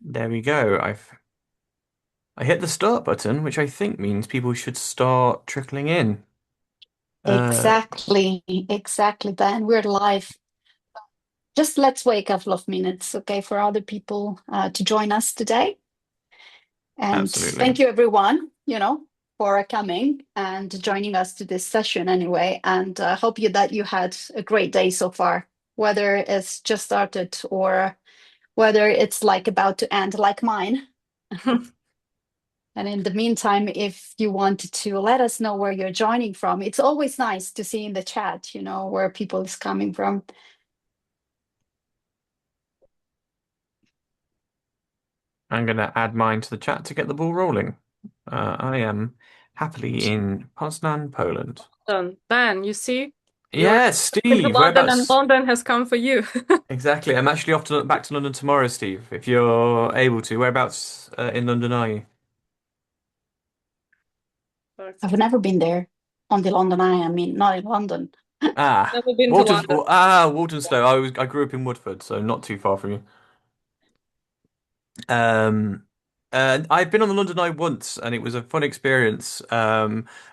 There we go. I hit the start button, which I think means people should start trickling in. Uh, Exactly, Ben. We're live. Just let's wait a couple of minutes, okay, for other people to join us today. And Absolutely. thank you, everyone, for coming and joining us to this session anyway. And I hope that you had a great day so far, whether it's just started or whether it's like about to end, like mine. And in the meantime, if you wanted to let us know where you're joining from, it's always nice to see in the chat, where people is coming from. I'm going to add mine to the chat to get the ball rolling. I am happily in Poznan, Poland. Done. Dan, You see, you're yeah, into Steve, London and whereabouts? London has come for you. Exactly. I'm actually off to back to London tomorrow, Steve. If you're able to, whereabouts in London are you? I've never been there on the London Eye. I mean, not in London. Ah, Never been to London. Walthamstow. I grew up in Woodford, so not too far from you. Um, I've been on the London Eye once, and it was a fun experience.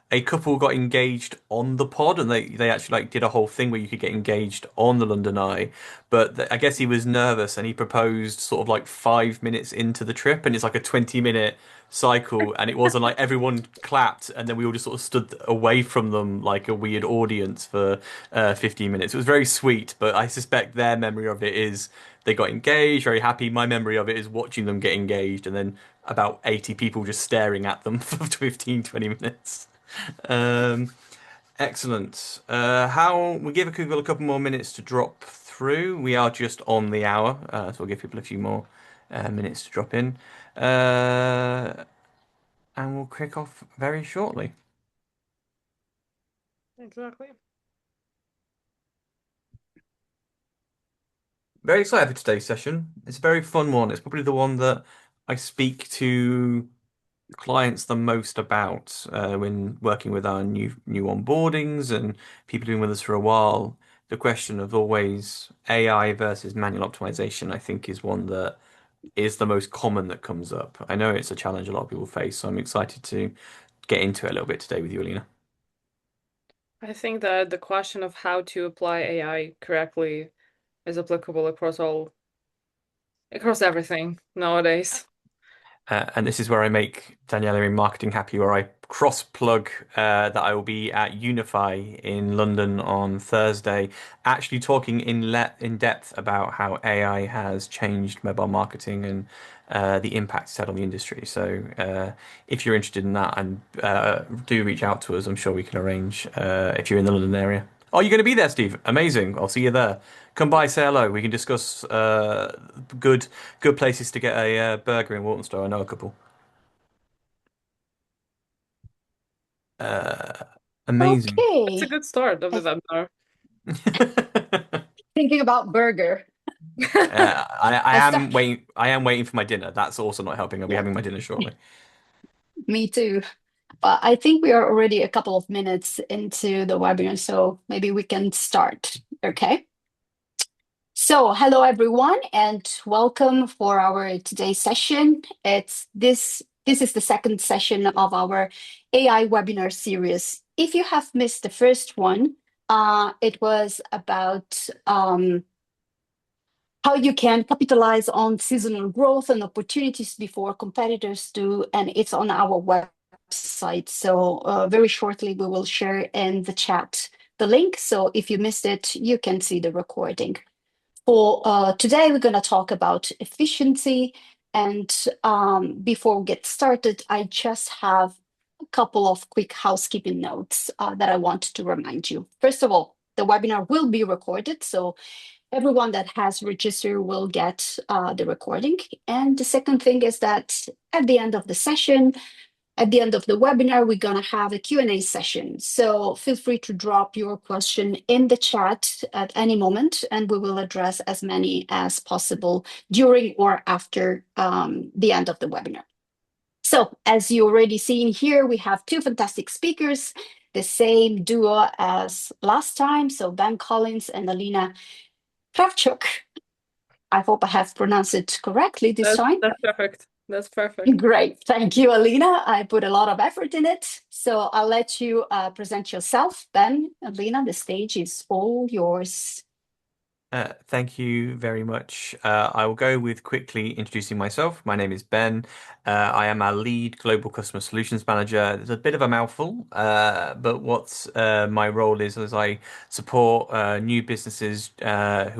A couple got engaged on the pod, and they actually like did a whole thing where you could get engaged on the London Eye. But I guess he was nervous, and he proposed sort of like 5 minutes into the trip, and it's like a 20-minute cycle, and it wasn't like everyone clapped, and then we all just sort of stood away from them like a weird audience for 15 minutes. It was very sweet, but I suspect their memory of it is they got engaged, very happy. My memory of it is watching them get engaged and then about 80 people just staring at them for 15, 20 minutes. Um, Excellent. How we give Google a couple more minutes to drop through. We are just on the hour, so we'll give people a few more minutes to drop in. Uh, and we'll kick off very shortly. Exactly. Very excited for today's session. It's a very fun one. It's probably the one that I speak to clients the most about when working with our new onboardings and people who've been with us for a while. The question of always AI versus manual optimization, I think, is one that is the most common that comes up. I know it's a challenge a lot of people face, so I'm excited to get into it a little bit today with you, Alina. I think that the question of how to apply AI correctly is applicable across everything nowadays. And this is where I make Daniela in marketing happy, where I cross plug that I will be at Unify in London on Thursday, actually talking in depth about how AI has changed mobile marketing and the impact it's had on the industry. So if you're interested in that, and do reach out to us, I'm sure we can arrange if you're in the London area. Oh, you're going to be there, Steve. Amazing. I'll see you there. Come by, say hello. We can discuss good good places to get a burger in Walthamstow. I know a couple. Uh, Amazing. It's a Okay. good start of the webinar. uh, Thinking about burger. I I am start. waiting. I am waiting for my dinner. That's also not helping. I'll be Yeah, having my dinner shortly. me too. But I think we are already a couple of minutes into the webinar, so maybe we can start. Okay. So, hello everyone, and welcome for our today's session. It's this. This is the second session of our AI webinar series. If you have missed the first one, it was about how you can capitalize on seasonal growth and opportunities before competitors do, and it's on our website. So very shortly, we will share in the chat the link. So if you missed it, you can see the recording. For today, we're going to talk about efficiency. And before we get started, I just have a couple of quick housekeeping notes that I want to remind you. First of all, the webinar will be recorded, so everyone that has registered will get the recording. And the second thing is that at the end of the session, at the end of the webinar, we're going to have a Q&A session. So feel free to drop your question in the chat at any moment, and we will address as many as possible during or after the end of the webinar. So as you already seen here, we have two fantastic speakers, the same duo as last time. So Ben Collins and Alina Kravchuk. I hope I have pronounced it correctly this time. That's perfect. That's perfect. Great. Thank you, Alina. I put a lot of effort in it. So I'll let you present yourself. Ben, Alina, the stage is all yours. Thank you very much. I will go with quickly introducing myself. My name is Ben. I am our lead global customer solutions manager. It's a bit of a mouthful, but what my role is I support new businesses who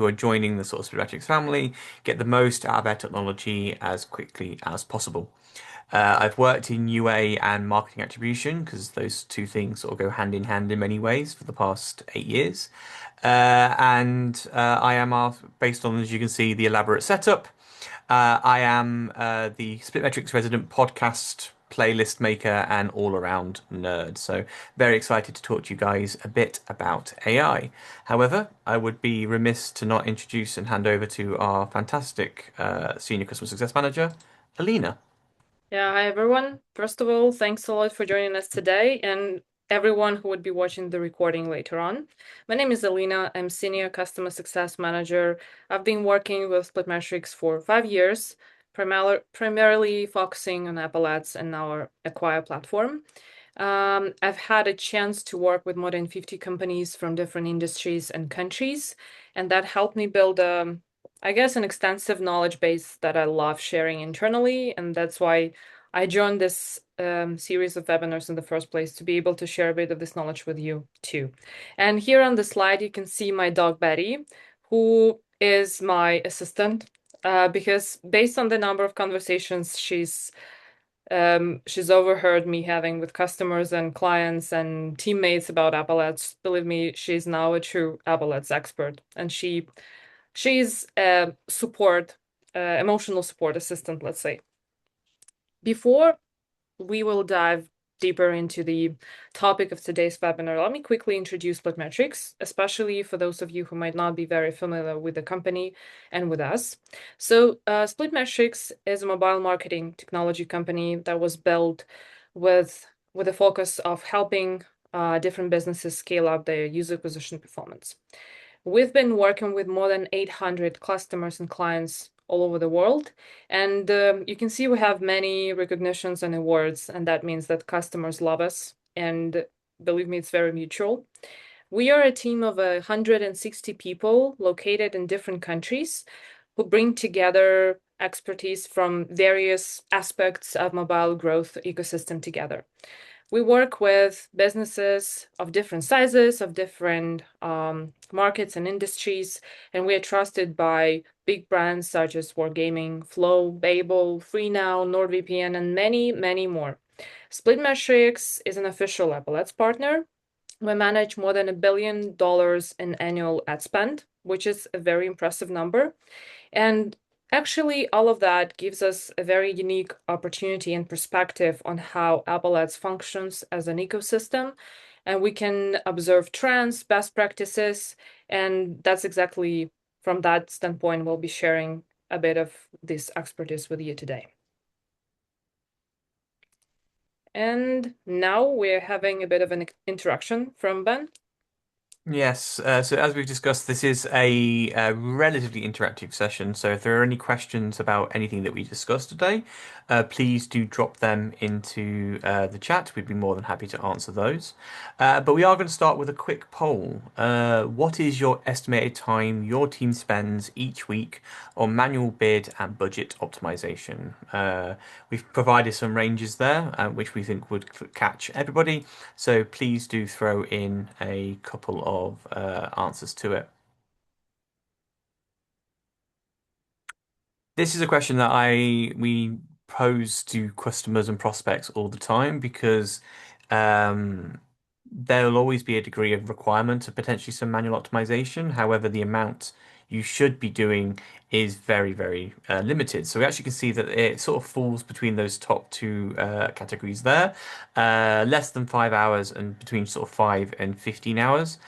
are joining the sort of SplitMetrics family, get the most out of their technology as quickly as possible. I've worked in UA and marketing attribution because those two things sort of go hand in hand in many ways for the past 8 years. And I am, based on, as you can see, the elaborate setup. I am the SplitMetrics resident podcast playlist maker and all-around nerd. So very excited to talk to you guys a bit about AI. However, I would be remiss to not introduce and hand over to our fantastic senior customer success manager, Alina. Yeah, hi everyone. First of all, thanks a lot for joining us today and everyone who would be watching the recording later on. My name is Alina. I'm Senior Customer Success Manager. I've been working with SplitMetrics for 5 years, primarily focusing on Apple Ads and our Acquire platform. I've had a chance to work with more than 50 companies from different industries and countries, and that helped me build I guess, an extensive knowledge base that I love sharing internally. And that's why I joined this series of webinars in the first place, to be able to share a bit of this knowledge with you too. And here on the slide, you can see my dog Betty, who is my assistant, because based on the number of conversations she's overheard me having with customers and clients and teammates about Apple Ads. Believe me, she's now a true Apple Ads expert, and she's a emotional support assistant, let's say. Before we will dive deeper into the topic of today's webinar, let me quickly introduce SplitMetrics, especially for those of you who might not be very familiar with the company and with us. So SplitMetrics is a mobile marketing technology company that was built with a focus of helping different businesses scale up their user acquisition performance. We've been working with more than 800 customers and clients all over the world. And you can see we have many recognitions and awards, and that means that customers love us. And believe me, it's very mutual. We are a team of 160 people located in different countries who bring together expertise from various aspects of mobile growth ecosystem together. We work with businesses of different sizes, of different markets and industries, and we are trusted by big brands such as Wargaming, Flow, Babel, FreeNow, NordVPN, and many, many more. SplitMetrics is an official Apple Ads partner. We manage more than $1 billion in annual ad spend, which is a very impressive number. And actually, all of that gives us a very unique opportunity and perspective on how Apple Ads functions as an ecosystem. And we can observe trends, best practices, and that's exactly from that standpoint, we'll be sharing a bit of this expertise with you today. And now we're having a bit of an introduction from Ben. Yes, so as we've discussed, this is a relatively interactive session. So if there are any questions about anything that we discussed today, please do drop them into the chat. We'd be more than happy to answer those. But we are going to start with a quick poll. What is your estimated time your team spends each week on manual bid and budget optimization? We've provided some ranges there, which we think would catch everybody. So please do throw in a couple of answers to it. This is a question that we pose to customers and prospects all the time because um, there'll always be a degree of requirement of potentially some manual optimization. However, the amount you should be doing is very, very limited. So we actually can see that it sort of falls between those top two categories there, less than 5 hours and between sort of 5 and 15 hours.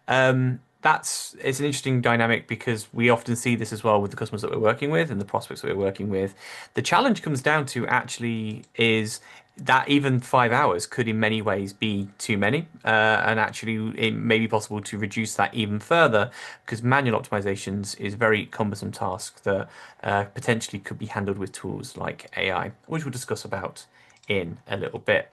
It's an interesting dynamic because we often see this as well with the customers that we're working with and the prospects that we're working with. The challenge comes down to actually is that even 5 hours could in many ways be too many. And actually, it may be possible to reduce that even further because manual optimizations is a very cumbersome task that potentially could be handled with tools like AI, which we'll discuss about in a little bit.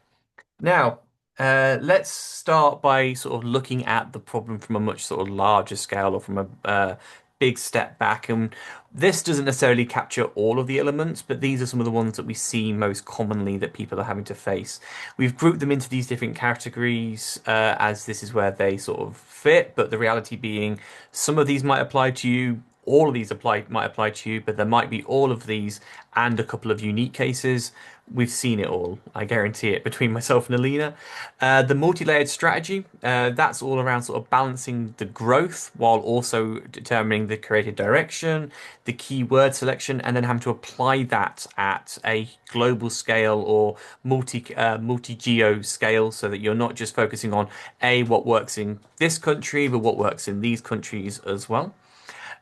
Now, let's start by sort of looking at the problem from a much sort of larger scale or from a big step back. And this doesn't necessarily capture all of the elements, but these are some of the ones that we see most commonly that people are having to face. We've grouped them into these different categories as this is where they sort of fit, but the reality being some of these might apply to you. All of these might apply to you, but there might be all of these and a couple of unique cases. We've seen it all, I guarantee it, between myself and Alina. The multi-layered strategy, that's all around sort of balancing the growth while also determining the creative direction, the keyword selection, and then having to apply that at a global scale or multi-geo scale so that you're not just focusing on what works in this country, but what works in these countries as well.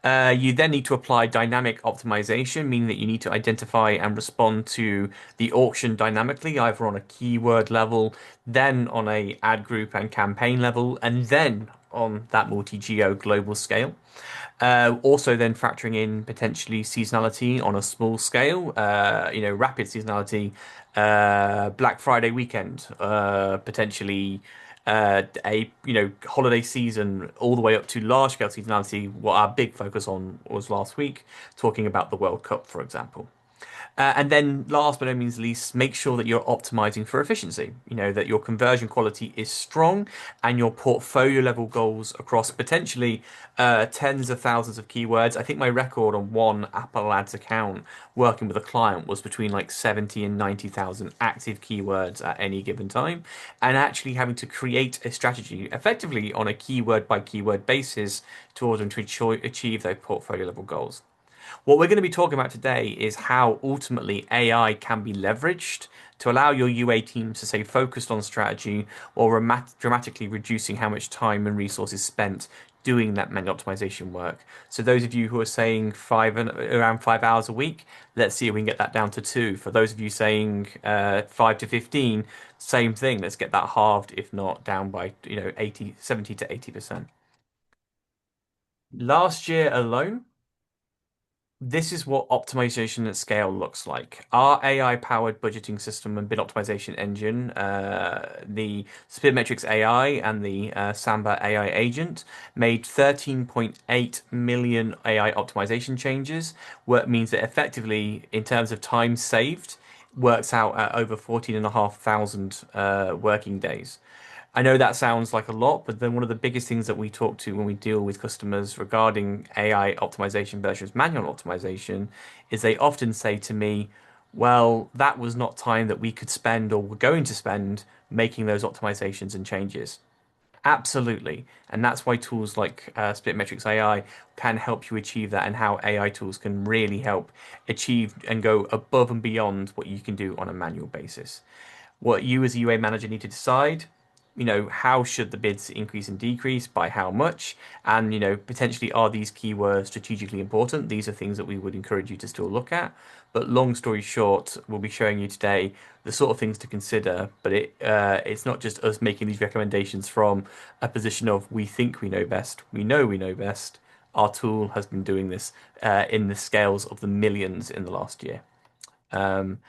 You then need to apply dynamic optimization, meaning that you need to identify and respond to the auction dynamically, either on a keyword level, then on a ad group and campaign level, and then on that multi-geo global scale. Also, then factoring in potentially seasonality on a small scale, rapid seasonality, Black Friday weekend, potentially a holiday season, all the way up to large scale seasonality. What our big focus on was last week, talking about the World Cup, for example. And then last but no means least, make sure that you're optimizing for efficiency. You know, that your conversion quality is strong and your portfolio level goals across potentially tens of thousands of keywords. I think my record on one Apple Ads account working with a client was between like 70 and 90,000 active keywords at any given time. And actually having to create a strategy effectively on a keyword by keyword basis to order to achieve those portfolio level goals. What we're going to be talking about today is how ultimately AI can be leveraged to allow your UA teams to stay focused on strategy while dramatically reducing how much time and resources spent doing that manual optimization work. So those of you who are saying around 5 hours a week, let's see if we can get that down to two. For those of you saying 5 to 15, same thing. Let's get that halved, if not down by 70 to 80%. Last year alone, this is what optimization at scale looks like. Our AI-powered budgeting system and bid optimization engine, the SplitMetrics AI and the Samba AI agent, made 13.8 million AI optimization changes, what means that effectively, in terms of time saved, works out at over 14,500 working days. I know that sounds like a lot, but then one of the biggest things that we talk to when we deal with customers regarding AI optimization versus manual optimization is they often say to me, well, that was not time that we could spend or were going to spend making those optimizations and changes. Absolutely. And that's why tools like SplitMetrics AI can help you achieve that and how AI tools can really help achieve and go above and beyond what you can do on a manual basis. What you as a UA manager need to decide, how should the bids increase and decrease, by how much, and, potentially are these keywords strategically important? These are things that we would encourage you to still look at. But long story short, we'll be showing you today the sort of things to consider, but it's not just us making these recommendations from a position of we think we know best. We know we know best. Our tool has been doing this in the scales of the millions in the last year. Um,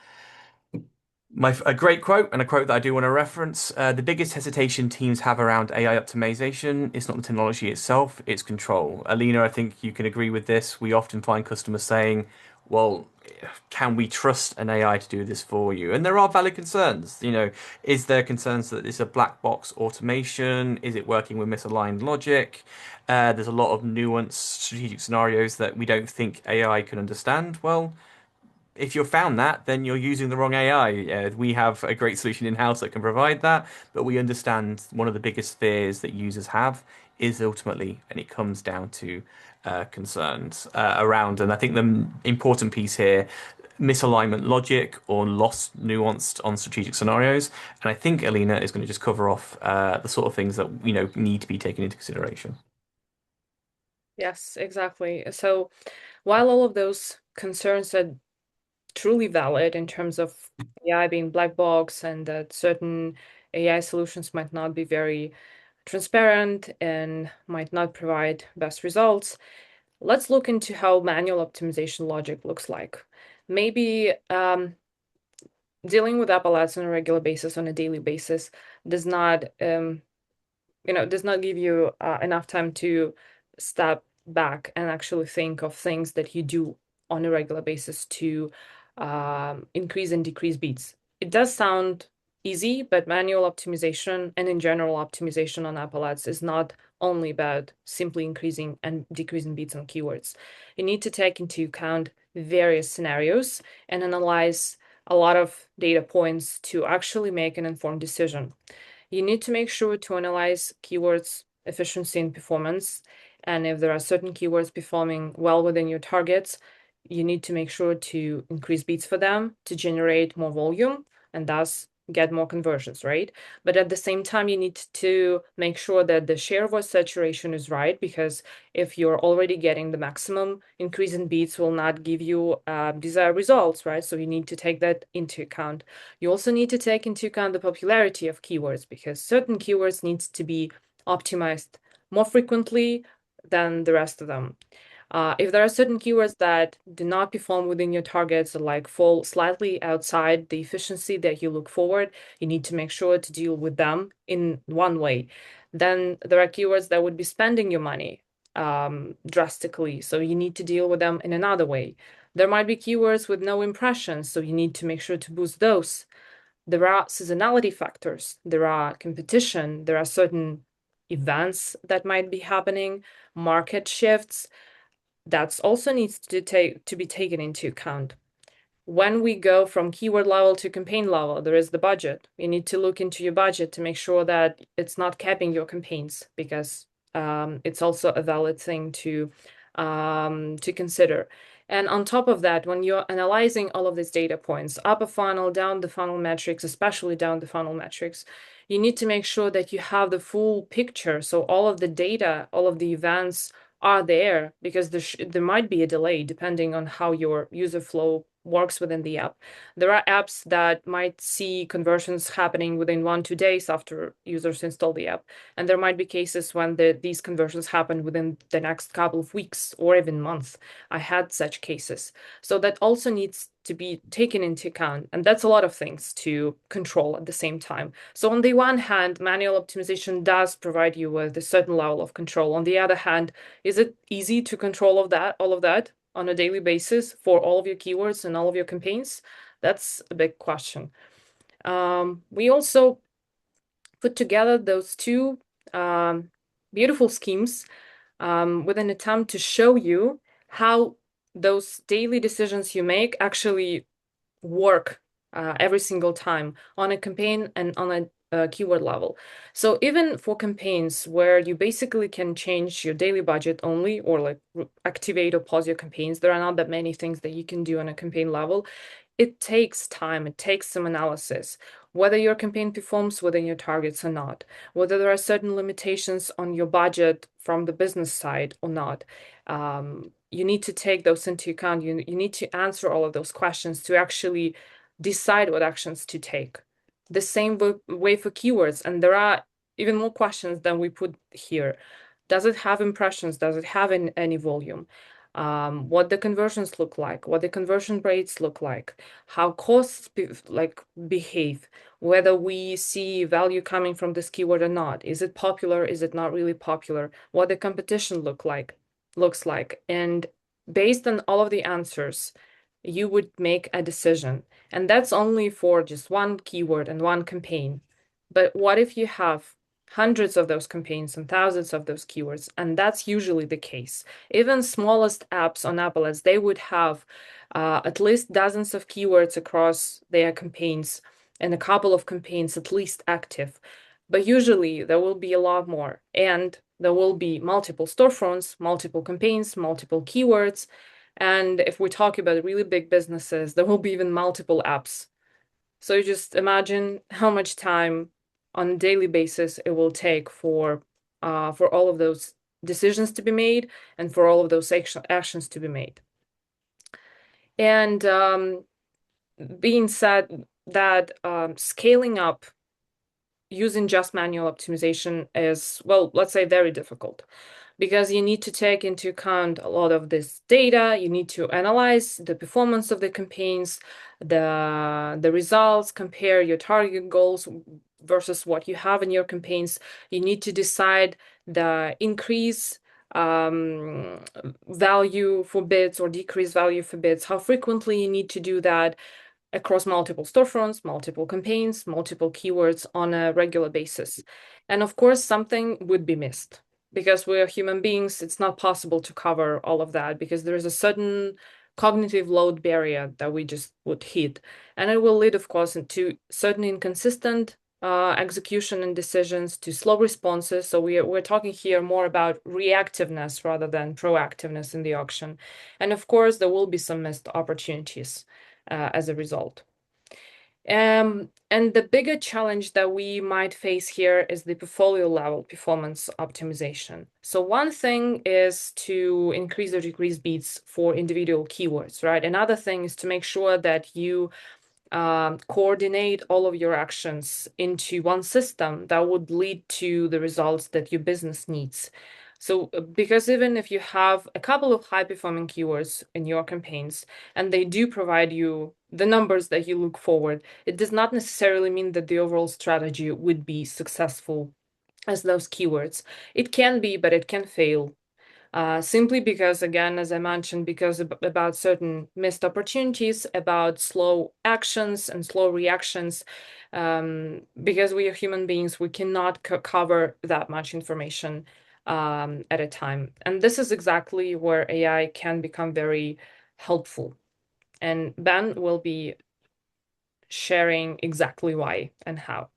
a great quote and a quote that I do want to reference. The biggest hesitation teams have around AI optimization is not the technology itself, it's control. Alina, I think you can agree with this. We often find customers saying, well, can we trust an AI to do this for you? And there are valid concerns. Is there concerns that it's a black box automation? Is it working with misaligned logic? There's a lot of nuanced strategic scenarios that we don't think AI can understand. Well, if you've found that, then you're using the wrong AI. We have a great solution in-house that can provide that, but we understand one of the biggest fears that users have is ultimately, and it comes down to concerns around, and I think the important piece here, misalignment logic or lost nuanced on strategic scenarios. And I think Alina is going to just cover off the sort of things that, need to be taken into consideration. Yes, exactly. So while all of those concerns that truly valid in terms of AI being black box, and that certain AI solutions might not be very transparent and might not provide best results, let's look into how manual optimization logic looks like. Maybe dealing with Apple Ads on a regular basis, on a daily basis, does not does not give you enough time to step back and actually think of things that you do on a regular basis to increase and decrease beats. It does sound easy, but manual optimization and in general optimization on Apple Ads is not only about simply increasing and decreasing beats on keywords. You need to take into account various scenarios and analyze a lot of data points to actually make an informed decision. You need to make sure to analyze keywords efficiency and performance. And if there are certain keywords performing well within your targets, you need to make sure to increase beats for them to generate more volume and thus get more conversions, right? But at the same time, you need to make sure that the share voice saturation is right, because if you're already getting the maximum, increase in beats will not give you desired results, right? So you need to take that into account. You also need to take into account the popularity of keywords, because certain keywords need to be optimized more frequently than the rest of them. If there are certain keywords that do not perform within your targets or like fall slightly outside the efficiency that you look forward, you need to make sure to deal with them in one way. Then there are keywords that would be spending your money drastically, so you need to deal with them in another way. There might be keywords with no impressions, so you need to make sure to boost those. There are seasonality factors, there are competition, there are certain events that might be happening, market shifts. That's also needs to be taken into account. When we go from keyword level to campaign level, there is the budget. You need to look into your budget to make sure that it's not capping your campaigns, because it's also a valid thing to consider. And on top of that, when you're analyzing all of these data points, upper funnel, down the funnel metrics, especially down the funnel metrics, you need to make sure that you have the full picture. So all of the data, all of the events are there, because there might be a delay depending on how your user flow works within the app. There are apps that might see conversions happening within 1-2 days after users install the app. And there might be cases when these conversions happen within the next couple of weeks or even months. I had such cases. So that also needs to be taken into account. And that's a lot of things to control at the same time. So on the one hand, manual optimization does provide you with a certain level of control. On the other hand, is it easy to control all of that on a daily basis for all of your keywords and all of your campaigns? That's a big question. We also put together those two beautiful schemes with an attempt to show you how those daily decisions you make actually work every single time on a campaign and on a keyword level. So even for campaigns where you basically can change your daily budget only, or like activate or pause your campaigns, there are not that many things that you can do on a campaign level. It takes time, it takes some analysis, whether your campaign performs within your targets or not, whether there are certain limitations on your budget from the business side or not. You need to take those into account. You need to answer all of those questions to actually decide what actions to take. The same way for keywords, and there are even more questions than we put here. Does it have impressions? Does it have any volume? What the conversions look like, what the conversion rates look like, how costs behave, whether we see value coming from this keyword or not. Is it popular? Is it not really popular? What the competition looks like. And based on all of the answers, you would make a decision. And that's only for just one keyword and one campaign. But what if you have hundreds of those campaigns and thousands of those keywords? And that's usually the case. Even smallest apps on Apple Ads, they would have at least dozens of keywords across their campaigns and a couple of campaigns at least active. But usually there will be a lot more, and there will be multiple storefronts, multiple campaigns, multiple keywords. And if we talk about really big businesses, there will be even multiple apps. So you just imagine how much time on a daily basis it will take for all of those decisions to be made and for all of those actions to be made. And being said that scaling up using just manual optimization is, well, let's say very difficult because you need to take into account a lot of this data. You need to analyze the performance of the campaigns, the results, compare your target goals versus what you have in your campaigns. You need to decide the increase value for bids or decrease value for bids, how frequently you need to do that across multiple storefronts, multiple campaigns, multiple keywords on a regular basis. And of course, something would be missed because we're human beings. It's not possible to cover all of that because there is a certain cognitive load barrier that we just would hit. And it will lead, of course, into certain inconsistent execution and decisions, to slow responses. So we're talking here more about reactiveness rather than proactiveness in the auction. And of course, there will be some missed opportunities as a result. And the bigger challenge that we might face here is the portfolio level performance optimization. So one thing is to increase or decrease bids for individual keywords, right? Another thing is to make sure that you coordinate all of your actions into one system that would lead to the results that your business needs. So, because even if you have a couple of high-performing keywords in your campaigns, and they do provide you the numbers that you look forward, it does not necessarily mean that the overall strategy would be successful as those keywords. It can be, but it can fail. Simply because, again, as I mentioned, because about certain missed opportunities, about slow actions and slow reactions, because we are human beings, we cannot cover that much information at a time. And this is exactly where AI can become very helpful. And Ben will be sharing exactly why and how.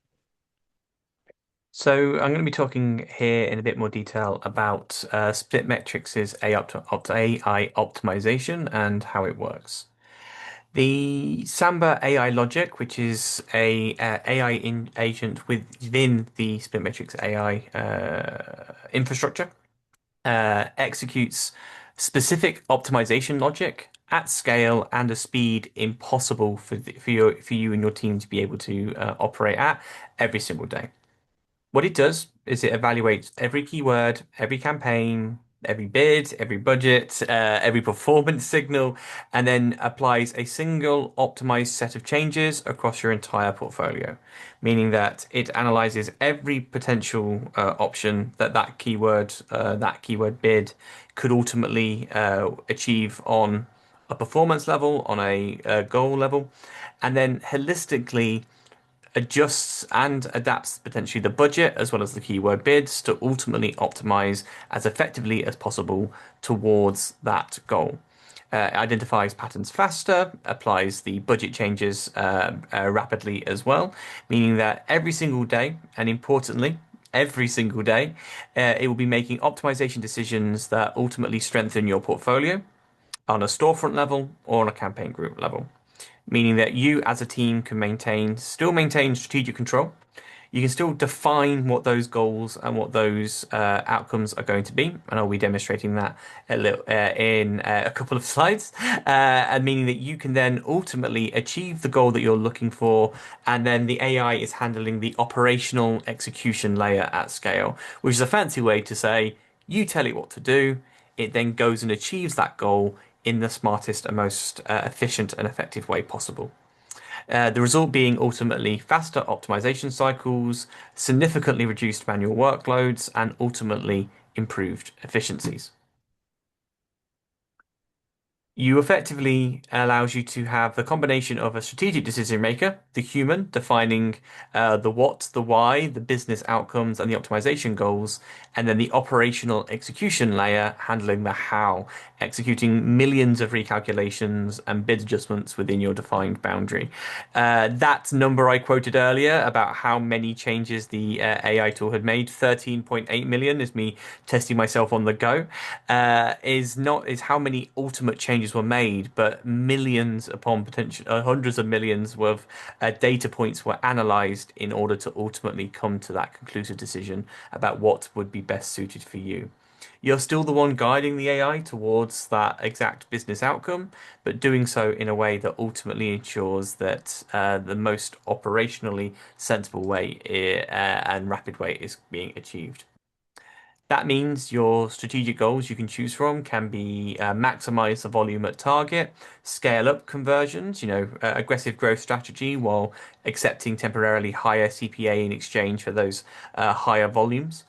So I'm going to be talking here in a bit more detail about SplitMetrics' AI optimization and how it works. The Samba AI logic, which is a agent within the SplitMetrics AI infrastructure, executes specific optimization logic at scale and a speed impossible for you and your team to be able to operate at every single day. What it does is it evaluates every keyword, every campaign, every bid, every budget, every performance signal, and then applies a single optimized set of changes across your entire portfolio. Meaning that it analyzes every potential option that keyword bid could ultimately achieve on a performance level, on a goal level, and then holistically adjusts and adapts potentially the budget as well as the keyword bids to ultimately optimize as effectively as possible towards that goal. It identifies patterns faster, applies the budget changes rapidly as well, meaning that every single day, and importantly, every single day, it will be making optimization decisions that ultimately strengthen your portfolio on a storefront level or on a campaign group level, meaning that you as a team can still maintain strategic control. You can still define what those goals and what those outcomes are going to be, and I'll be demonstrating that in a couple of slides. And meaning that you can then ultimately achieve the goal that you're looking for, and then the AI is handling the operational execution layer at scale, which is a fancy way to say you tell it what to do, it then goes and achieves that goal in the smartest and most efficient and effective way possible. The result being ultimately faster optimization cycles, significantly reduced manual workloads, and ultimately improved efficiencies. You effectively allows you to have the combination of a strategic decision maker, the human, defining the what, the why, the business outcomes, and the optimization goals, and then the operational execution layer handling the how, executing millions of recalculations and bid adjustments within your defined boundary. That number I quoted earlier about how many changes the AI tool had made, 13.8 million, is me testing myself on the go, is how many ultimate changes were made, but millions upon potential hundreds of millions worth data points were analyzed in order to ultimately come to that conclusive decision about what would be best suited for you. You're still the one guiding the AI towards that exact business outcome, but doing so in a way that ultimately ensures that the most operationally sensible way and rapid way is being achieved. That means your strategic goals you can choose from can be maximize the volume at target, scale up conversions, aggressive growth strategy while accepting temporarily higher CPA in exchange for those higher volumes.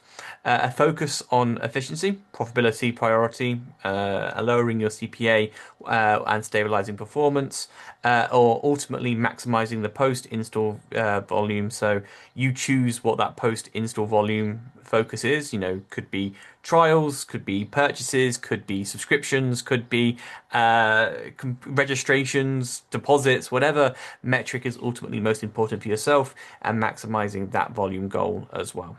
A focus on efficiency, profitability, priority, lowering your CPA and stabilizing performance, or ultimately maximizing the post-install volume. So you choose what that post-install volume focus is. Could be trials, could be purchases, could be subscriptions, could be registrations, deposits, whatever metric is ultimately most important for yourself, and maximizing that volume goal as well.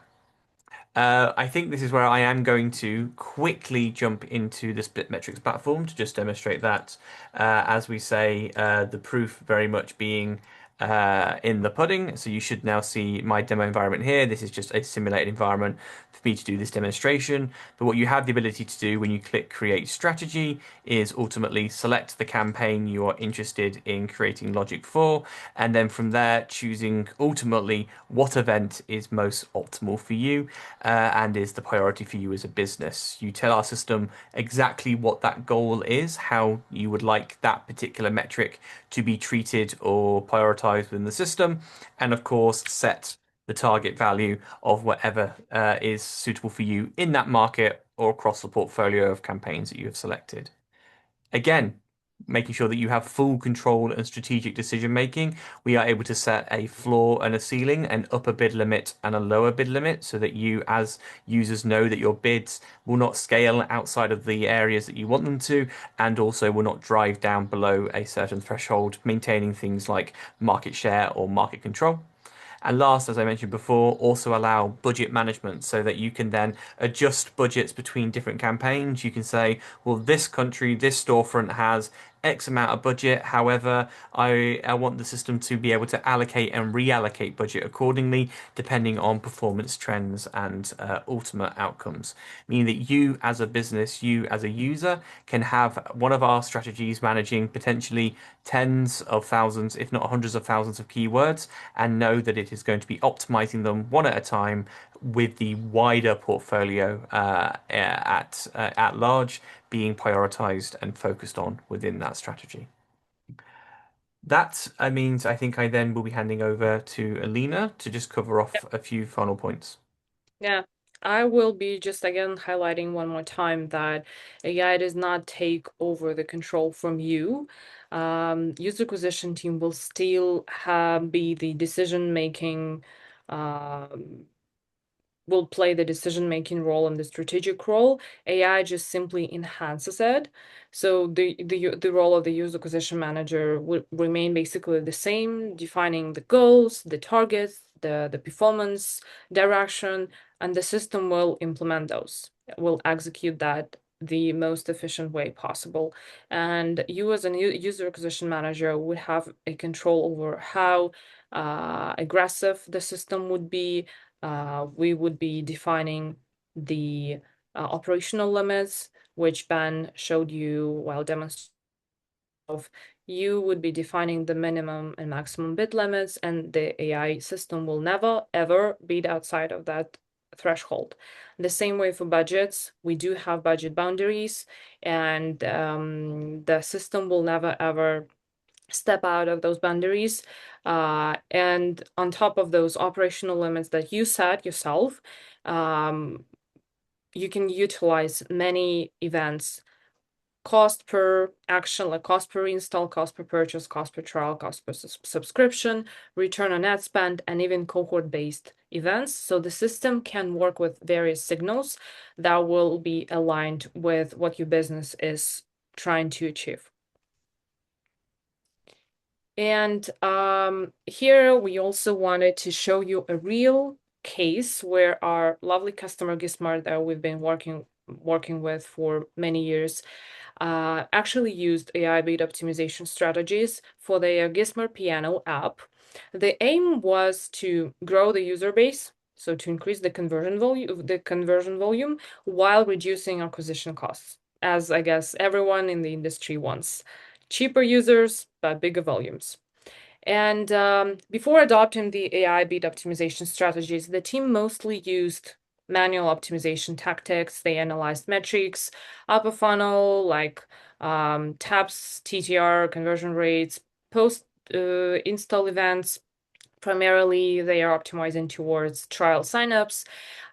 I think this is where I am going to quickly jump into the SplitMetrics platform to just demonstrate that, as we say, the proof very much being in the pudding. So you should now see my demo environment here. This is just a simulated environment for me to do this demonstration. But what you have the ability to do when you click Create Strategy is ultimately select the campaign you are interested in creating logic for, and then from there choosing ultimately what event is most optimal for you and is the priority for you as a business. You tell our system exactly what that goal is, how you would like that particular metric to be treated or prioritized within the system, and of course, set the target value of whatever is suitable for you in that market or across the portfolio of campaigns that you have selected. Again, making sure that you have full control and strategic decision making, we are able to set a floor and a ceiling, an upper bid limit and a lower bid limit, so that you, as users, know that your bids will not scale outside of the areas that you want them to, and also will not drive down below a certain threshold, maintaining things like market share or market control. And last, as I mentioned before, also allow budget management so that you can then adjust budgets between different campaigns. You can say, well, this country, this storefront has X amount of budget. However, I want the system to be able to allocate and reallocate budget accordingly, depending on performance trends and ultimate outcomes. Meaning that you as a business, you as a user, can have one of our strategies managing potentially tens of thousands, if not hundreds of thousands of keywords, and know that it is going to be optimizing them one at a time with the wider portfolio at large being prioritized and focused on within that strategy. That means I think I then will be handing over to Alina to just cover off a few final points. Yeah, I will be just again highlighting one more time that AI does not take over the control from you. User acquisition team will still be the decision making will play the decision-making role and the strategic role. AI just simply enhances it. So the role of the user acquisition manager will remain basically the same, defining the goals, the targets, the performance direction, and the system will implement those, will execute that the most efficient way possible. And you as a user acquisition manager would have a control over how aggressive the system would be. We would be defining the operational limits, which Ben showed you while demonstrating. You would be defining the minimum and maximum bid limits, and the AI system will never, ever bid outside of that threshold. The same way for budgets, we do have budget boundaries, and the system will never, ever step out of those boundaries. And on top of those operational limits that you set yourself, you can utilize many events, cost per action, like cost per install, cost per purchase, cost per trial, cost per subscription, return on ad spend, and even cohort-based events. So the system can work with various signals that will be aligned with what your business is trying to achieve. And here we also wanted to show you a real case where our lovely customer Gismart that we've been working with for many years actually used AI bid optimization strategies for their Gismart Piano app. The aim was to grow the user base, so to increase the conversion volume while reducing acquisition costs, as I guess everyone in the industry wants. Cheaper users, but bigger volumes. And before adopting the AI bid optimization strategies, the team mostly used manual optimization tactics. They analyzed metrics, upper funnel, like taps, TTR, conversion rates, post install events. Primarily, they are optimizing towards trial signups,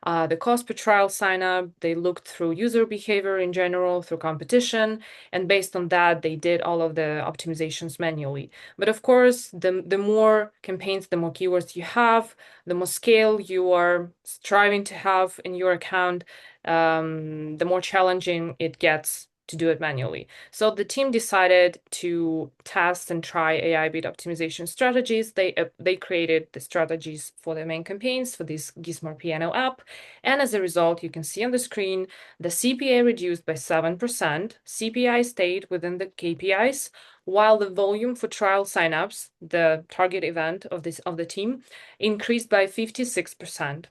the cost per trial sign up. They looked through user behavior in general, through competition, and based on that, they did all of the optimizations manually. But of course, the more campaigns, the more keywords you have, the more scale you are striving to have in your account, the more challenging it gets to do it manually. So the team decided to test and try AI bid optimization strategies. They created the strategies for their main campaigns for this Gizmo Piano app. And as a result, you can see on the screen, the CPA reduced by 7%, CPI stayed within the KPIs, while the volume for trial signups, the target event of the team, increased by 56%.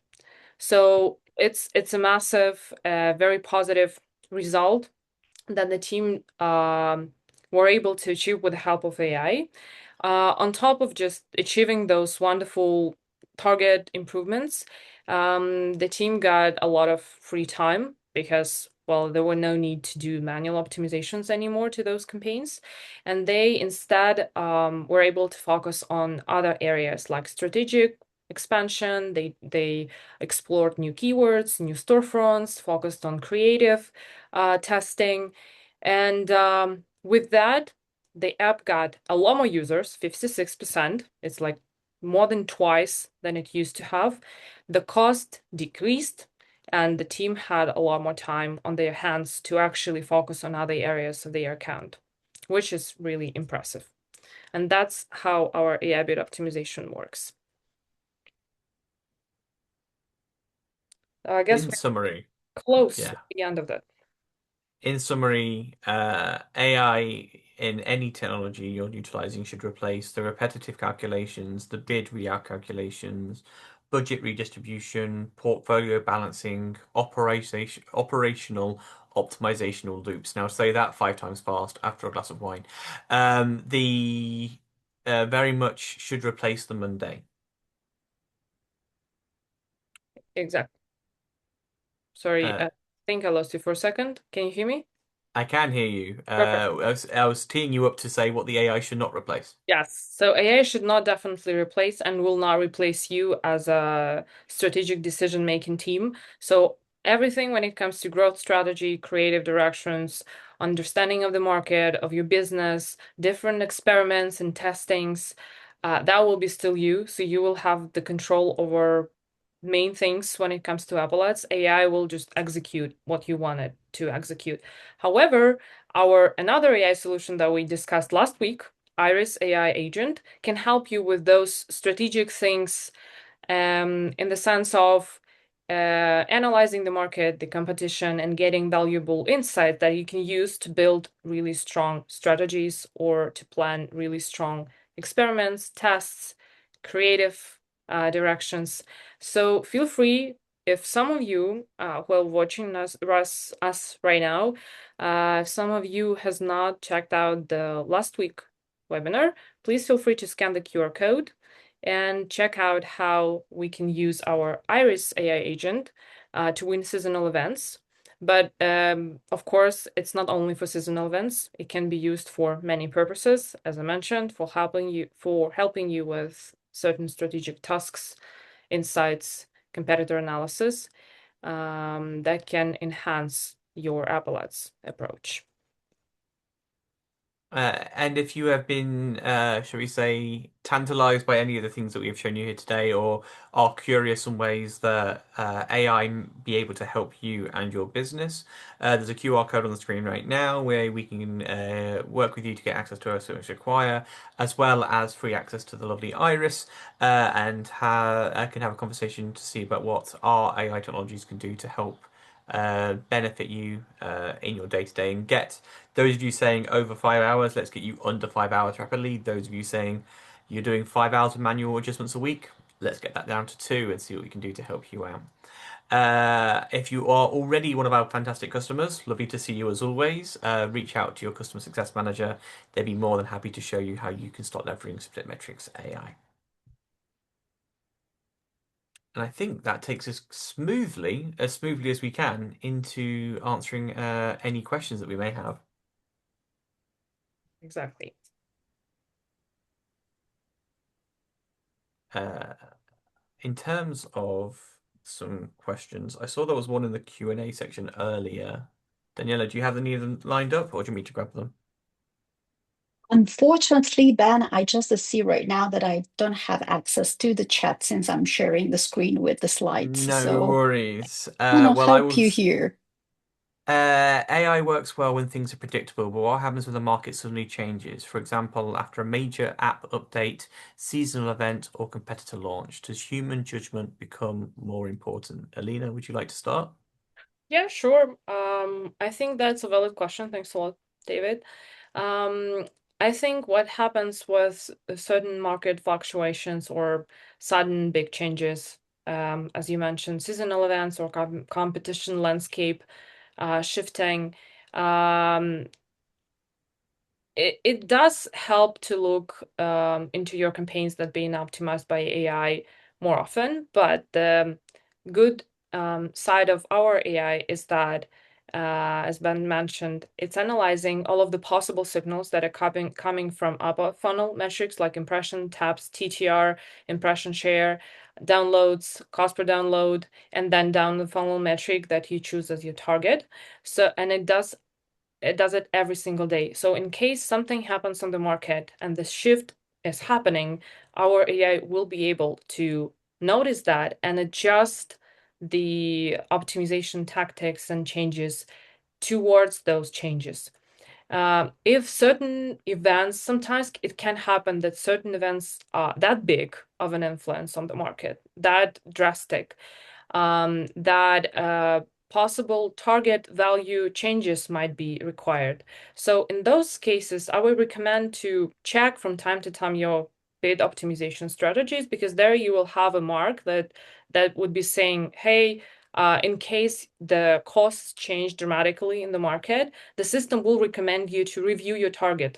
So it's a massive, very positive result that the team were able to achieve with the help of AI. On top of just achieving those wonderful target improvements, the team got a lot of free time because, well, there were no need to do manual optimizations anymore to those campaigns. And they instead were able to focus on other areas like strategic expansion. They explored new keywords, new storefronts, focused on creative testing. And with that, the app got a lot more users, 56%. It's like more than twice than it used to have. The cost decreased, and the team had a lot more time on their hands to actually focus on other areas of their account, which is really impressive. And that's how our AI bid optimization works. I guess In we're summary, close yeah. at the end of that. In summary, AI in any technology you're utilizing should replace the repetitive calculations, the bid recalculations, budget redistribution, portfolio balancing, operational optimizational loops. Now say that 5 times fast after a glass of wine. The very much should replace the mundane. Exactly. Sorry, Uh, I think I lost you for a second. Can you hear me? I can hear you. Perfect. I was teeing you up to say what the AI should not replace. Yes, so AI should not definitely replace and will not replace you as a strategic decision-making team. So everything when it comes to growth strategy, creative directions, understanding of the market, of your business, different experiments and testings, that will be still you. So you will have the control over main things when it comes to Apple Ads. AI will just execute what you want it to execute. However, our another AI solution that we discussed last week, Iris AI agent, can help you with those strategic things in the sense of analyzing the market, the competition, and getting valuable insight that you can use to build really strong strategies or to plan really strong experiments, tests, creative directions. So feel free if some of you who are watching us right now, if some of you has not checked out the last week webinar, please feel free to scan the QR code and check out how we can use our Iris AI agent to win seasonal events. But of course, it's not only for seasonal events. It can be used for many purposes, as I mentioned, for helping you with certain strategic tasks, insights, competitor analysis that can enhance your Apple Ads approach. And if you have been, shall we say, tantalized by any of the things that we have shown you here today, or are curious in ways that AI be able to help you and your business, there's a QR code on the screen right now where we can work with you to get access to our service require, as well as free access to the lovely Iris, and can have a conversation to see about what our AI technologies can do to help benefit you in your day to day and get those of you saying over 5 hours, let's get you under 5 hours rapidly. Those of you saying you're doing 5 hours of manual adjustments a week, let's get that down to two and see what we can do to help you out. If you are already one of our fantastic customers, lovely to see you as always. Reach out to your customer success manager. They'd be more than happy to show you how you can start leveraging SplitMetrics AI. And I think that takes us as smoothly as we can, into answering any questions that we may have. Exactly. Uh, in terms of some questions, I saw there was one in the Q&A section earlier. Daniela, do you have any of them lined up, or do you want me to grab them? Unfortunately, Ben, I just see right now that I don't have access to the chat since I'm sharing the screen with the slides. No So worries. I'm gonna Well, I help you was. here. AI works well when things are predictable, but what happens when the market suddenly changes? For example, after a major app update, seasonal event, or competitor launch, does human judgment become more important? Alina, would you like to start? Yeah, sure. I think that's a valid question. Thanks a lot, David. I think what happens with certain market fluctuations or sudden big changes, as you mentioned, seasonal events or competition landscape shifting, um, it does help to look into your campaigns that being optimized by AI more often. But the good side of our AI is that, as Ben mentioned, it's analyzing all of the possible signals that are coming from upper funnel metrics like impression, taps, TTR, impression share, downloads, cost per download, and then down the funnel metric that you choose as your target. So, and it does it every single day. So in case something happens on the market and the shift is happening, our AI will be able to notice that and adjust the optimization tactics and changes towards those changes. If certain events, sometimes it can happen that certain events are that big of an influence on the market, that drastic, that possible target value changes might be required. So in those cases, I would recommend to check from time to time your bid optimization strategies, because there you will have a mark that would be saying, hey, in case the costs change dramatically in the market, the system will recommend you to review your target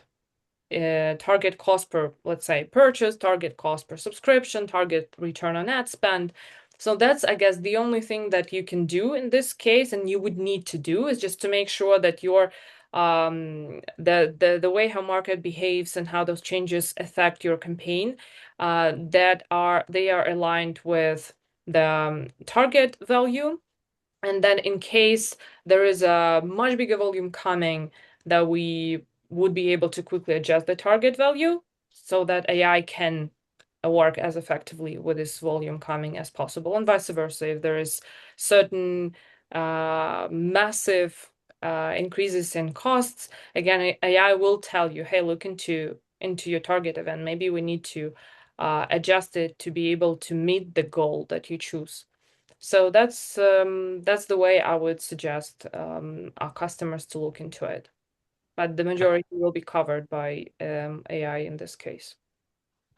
cost per, let's say, purchase, target cost per subscription, target return on ad spend. So that's, I guess, the only thing that you can do in this case, and you would need to do, is just to make sure that your the way how market behaves and how those changes affect your campaign, they are aligned with the target value. And then in case there is a much bigger volume coming, that we would be able to quickly adjust the target value so that AI can work as effectively with this volume coming as possible, and vice versa. If there is certain massive increases in costs, again, AI will tell you, hey, look into your target event. Maybe we need to adjust it to be able to meet the goal that you choose. So that's the way I would suggest our customers to look into it. But the majority will be covered by AI in this case.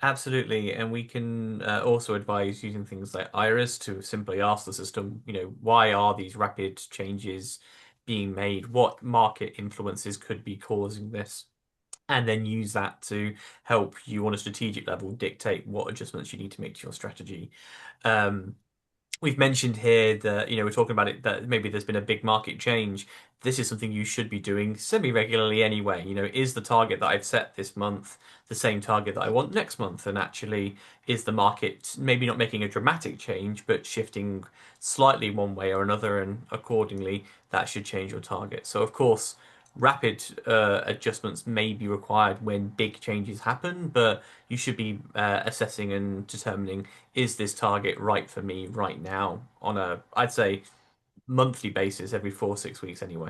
Absolutely, and we can also advise using things like Iris to simply ask the system, why are these rapid changes being made? What market influences could be causing this? And then use that to help you on a strategic level dictate what adjustments you need to make to your strategy. Um, We've mentioned here that, we're talking about it, that maybe there's been a big market change. This is something you should be doing semi-regularly anyway. Is the target that I've set this month the same target that I want next month? And actually, is the market maybe not making a dramatic change, but shifting slightly one way or another? And accordingly, that should change your target. So, of course, rapid adjustments may be required when big changes happen, but you should be assessing and determining, is this target right for me right now on I'd say, monthly basis every 4 6 weeks anyway.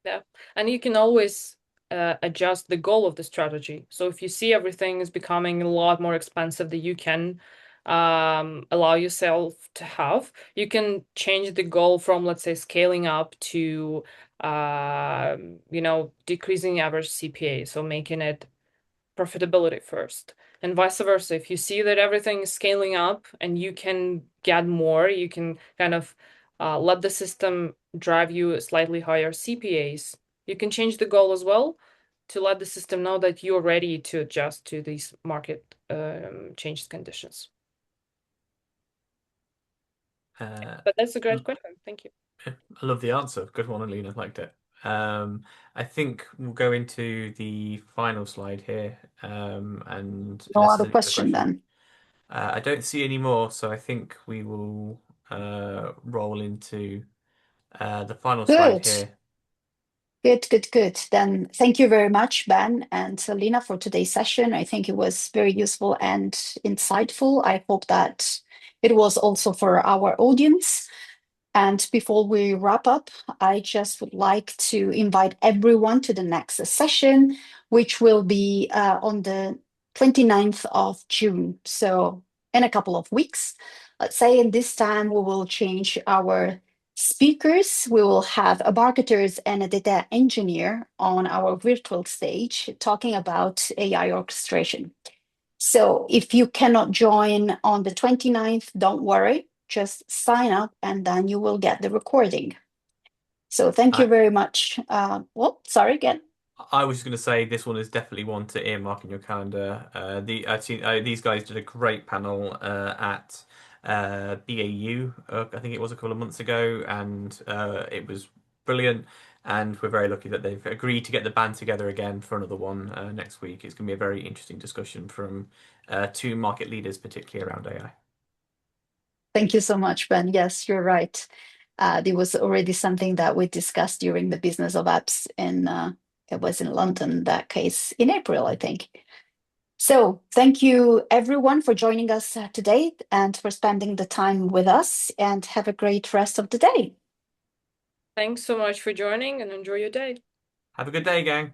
Yeah, and you can always adjust the goal of the strategy. So if you see everything is becoming a lot more expensive that you can allow yourself to have, you can change the goal from, let's say, scaling up to decreasing average CPA. So making it profitability first, and vice versa. If you see that everything is scaling up and you can get more, you can kind of let the system drive you slightly higher CPAs. You can change the goal as well to let the system know that you're ready to adjust to these market changed conditions. But that's a great question. Thank you. I love the answer. Good one, Alina. Liked it. I think we'll go into the final slide here. And No unless other there's any other question question, then. I don't see any more. So I think we will roll into the final slide Good. here. Good, good, good. Then thank you very much, Ben and Selena, for today's session. I think it was very useful and insightful. I hope that it was also for our audience. And before we wrap up, I just would like to invite everyone to the next session, which will be on the 29th of June. So in a couple of weeks, let's say, in this time, we will change our speakers. We will have a marketers and a data engineer on our virtual stage talking about AI orchestration. So if you cannot join on the 29th, don't worry, just sign up and then you will get the recording. So thank you I, very much. Well, sorry again. I was just going to say this one is definitely one to earmark in your calendar. I've seen these guys did a great panel at BAU, I think it was a couple of months ago, and it was brilliant. And we're very lucky that they've agreed to get the band together again for another one next week. It's going to be a very interesting discussion from two market leaders, particularly around AI. Thank you so much, Ben. Yes, you're right. There was already something that we discussed during the business of apps in it was in London, that case in April, I think. So thank you everyone for joining us today and for spending the time with us, and have a great rest of the day. Thanks so much for joining and enjoy your day. Have a good day, gang.